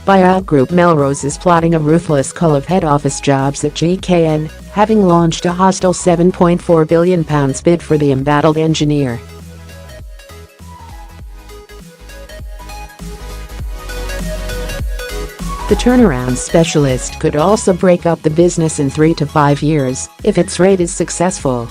Buyout group Melrose is plotting a ruthless cull of head office jobs at GKN, having launched a hostile £7.4 billion bid for the embattled engineer. The turnaround specialist could also break up the business in 3 to 5 years if its rate is successful.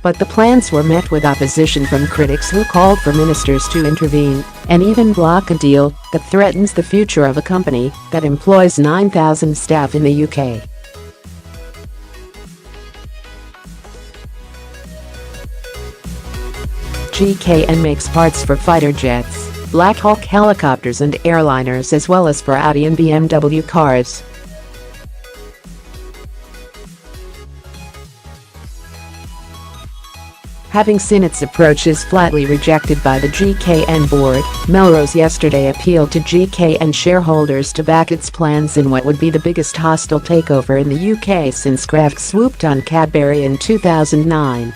But the plans were met with opposition from critics who called for ministers to intervene and even block a deal that threatens the future of a company that employs 9,000 staff in the UK. GKN makes parts for fighter jets, Black Hawk helicopters and airliners, as well as for Audi and BMW cars. Having seen its approaches flatly rejected by the GKN board, Melrose yesterday appealed to GKN shareholders to back its plans in what would be the biggest hostile takeover in the UK since Kraft swooped on Cadbury in 2009.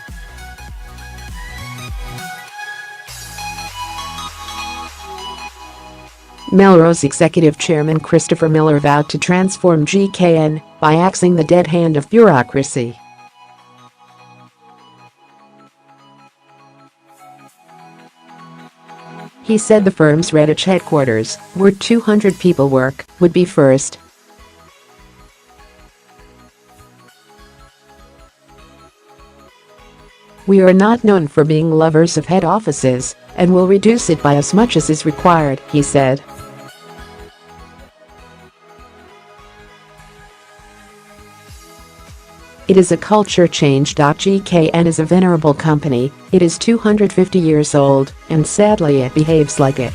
Melrose Executive Chairman Christopher Miller vowed to transform GKN by axing the dead hand of bureaucracy. He said the firm's Redditch headquarters, where 200 people work, would be first. "We are not known for being lovers of head offices, and will reduce it by as much as is required," he said. "It is a culture change. GKN is a venerable company, it is 250 years old, and sadly it behaves like it."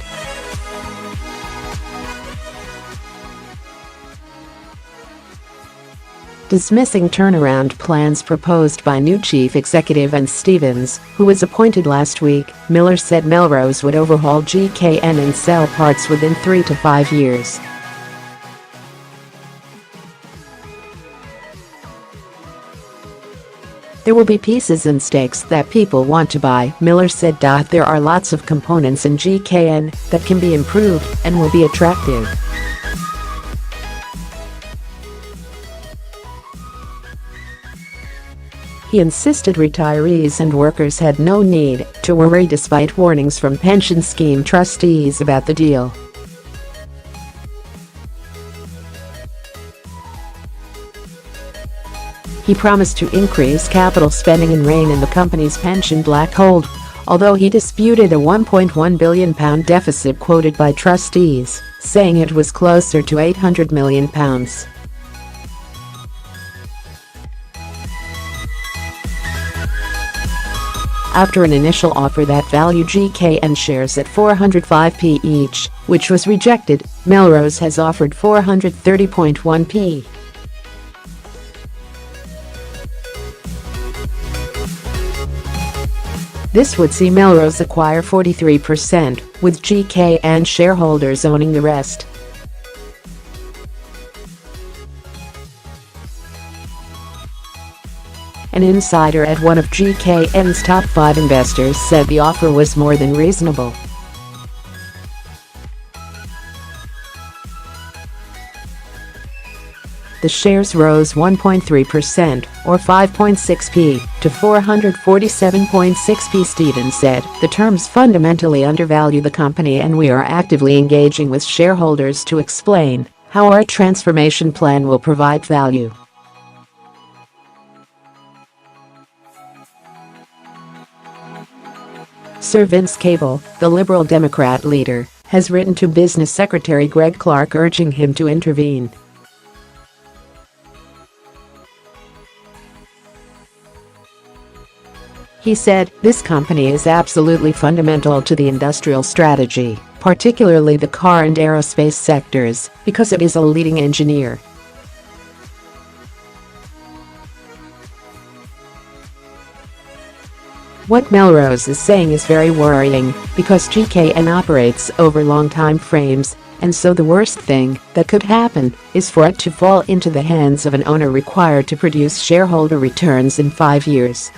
Dismissing turnaround plans proposed by new chief executive Ann Stevens, who was appointed last week, Miller said Melrose would overhaul GKN and sell parts within 3 to 5 years. "There will be pieces and stakes that people want to buy," Miller said. "There are lots of components in GKN that can be improved and will be attractive." He insisted retirees and workers had no need to worry despite warnings from pension scheme trustees about the deal. He promised to increase capital spending in rein in the company's pension black hole, although he disputed a £1.1 billion deficit quoted by trustees, saying it was closer to £800 million. After an initial offer that valued GKN shares at 405p each, which was rejected, Melrose has offered 430.1p. This would see Melrose acquire 43%, with GKN shareholders owning the rest. An insider at one of GKN's top 5 investors said the offer was more than reasonable. The shares rose 1.3%, or 5.6p, to 447.6p. Stevens said, "The terms fundamentally undervalue the company and we are actively engaging with shareholders to explain how our transformation plan will provide value." Sir Vince Cable, the Liberal Democrat leader, has written to Business Secretary Greg Clark urging him to intervene. He said, "This company is absolutely fundamental to the industrial strategy, particularly the car and aerospace sectors, because it is a leading engineer." What Melrose is saying is very worrying, because GKN operates over long time frames, and so the worst thing that could happen is for it to fall into the hands of an owner required to produce shareholder returns in 5 years.